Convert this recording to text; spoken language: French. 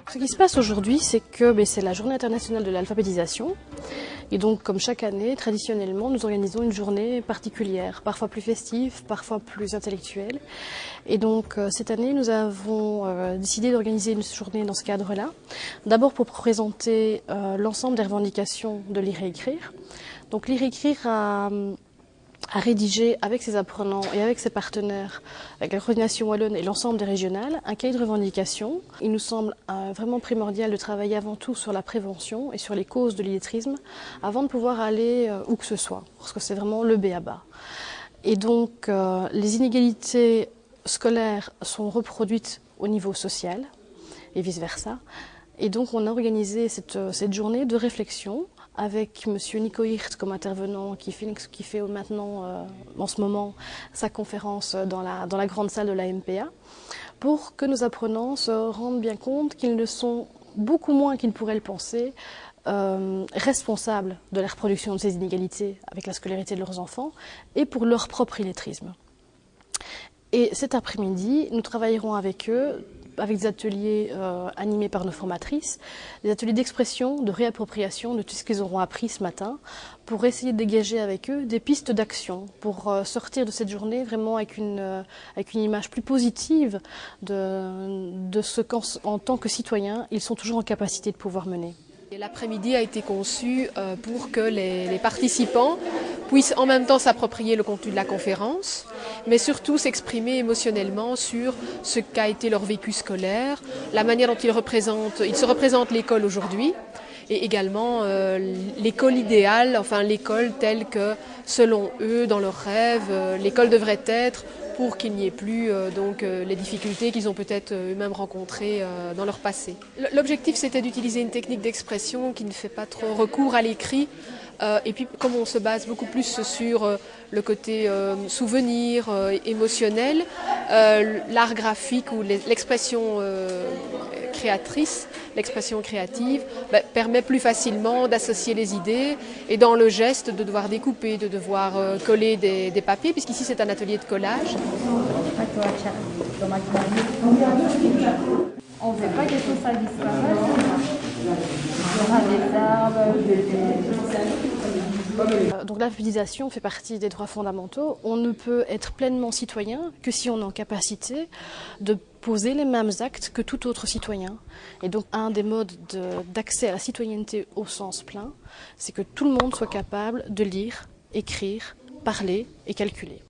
Ce qui se passe aujourd'hui, c'est que c'est la journée internationale de l'alphabétisation. Et donc, comme chaque année, traditionnellement, nous organisons une journée particulière, parfois plus festive, parfois plus intellectuelle. Et donc, cette année, nous avons décidé d'organiser une journée dans ce cadre-là. D'abord pour présenter l'ensemble des revendications de lire et écrire. Donc, lire et écrire a rédigé avec ses apprenants et avec ses partenaires, avec la coordination wallonne et l'ensemble des régionales, un cahier de revendications. Il nous semble vraiment primordial de travailler avant tout sur la prévention et sur les causes de l'illettrisme avant de pouvoir aller où que ce soit, parce que c'est vraiment le b.a.-ba. Et donc, les inégalités scolaires sont reproduites au niveau social et vice-versa. Et donc, on a organisé cette journée de réflexion avec M. Nico Hirt comme intervenant qui fait maintenant, en ce moment, sa conférence dans la grande salle de la MPA, pour que nos apprenants se rendent bien compte qu'ils ne sont beaucoup moins qu'ils pourraient le penser responsables de la reproduction de ces inégalités avec la scolarité de leurs enfants et pour leur propre illettrisme. Et cet après-midi, nous travaillerons avec eux avec des ateliers animés par nos formatrices, des ateliers d'expression, de réappropriation de tout ce qu'ils auront appris ce matin, pour essayer de dégager avec eux des pistes d'action, pour sortir de cette journée vraiment avec une image plus positive de ce qu'en tant que citoyens, ils sont toujours en capacité de pouvoir mener. L'après-midi a été conçu pour que les participants puissent en même temps s'approprier le contenu de la conférence, mais surtout s'exprimer émotionnellement sur ce qu'a été leur vécu scolaire, la manière dont ils se représentent l'école aujourd'hui, et également l'école idéale, enfin l'école telle que, selon eux, dans leurs rêves, l'école devrait être pour qu'il n'y ait plus les difficultés qu'ils ont peut-être eux-mêmes rencontrées dans leur passé. L'objectif, c'était d'utiliser une technique d'expression qui ne fait pas trop recours à l'écrit. Et puis, comme on se base beaucoup plus sur le côté souvenir, émotionnel, l'art graphique ou l'expression créatrice, l'expression créative, permet plus facilement d'associer les idées et dans le geste de devoir découper, de devoir coller des papiers, puisqu'ici c'est un atelier de collage. On ne veut pas que tout ça disparaisse. Il y aura des arbres, Donc l'alphabétisation fait partie des droits fondamentaux. On ne peut être pleinement citoyen que si on est en capacité de poser les mêmes actes que tout autre citoyen. Et donc un des modes d'accès à la citoyenneté au sens plein, c'est que tout le monde soit capable de lire, écrire, parler et calculer.